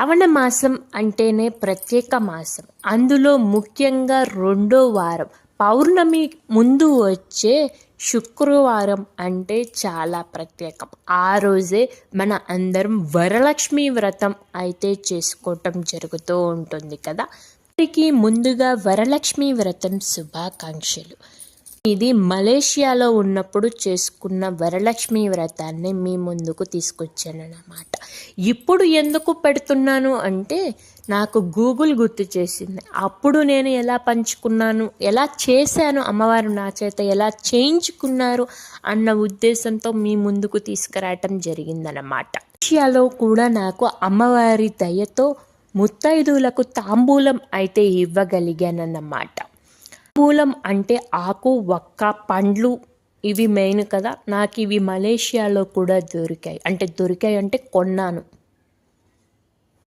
శ్రావణ మాసం అంటేనే ప్రత్యేక మాసం. అందులో ముఖ్యంగా రెండో వారం పౌర్ణమి ముందు వచ్చే శుక్రవారం అంటే చాలా ప్రత్యేకం. ఆ రోజే మన అందరం వరలక్ష్మి వ్రతం అయితే చేసుకోవటం జరుగుతూ ఉంటుంది కదా. అందరికీ ముందుగా వరలక్ష్మి వ్రతం శుభాకాంక్షలు. ఇది మలేషియాలో ఉన్నప్పుడు చేసుకున్న వరలక్ష్మి వ్రతాన్ని మీ ముందుకు తీసుకొచ్చానన్నమాట. ఇప్పుడు ఎందుకు పెడుతున్నాను అంటే నాకు గూగుల్ గుర్తు చేసింది. అప్పుడు నేను ఎలా పంచుకున్నాను, ఎలా చేశాను, అమ్మవారు నా చేత ఎలా చేయించుకున్నారు అన్న ఉద్దేశంతో మీ ముందుకు తీసుకురావటం జరిగిందన్నమాట. మలేషియాలో కూడా నాకు అమ్మవారి దయతో ముత్తైదువులకు తాంబూలం అయితే ఇవ్వగలిగానన్నమాట. తాంబూలం అంటే ఆకు, వక్క, పండ్లు ఇవి మెయిన్ కదా. నాకు ఇవి మలేషియాలో కూడా దొరికాయి అంటే కొన్నాను.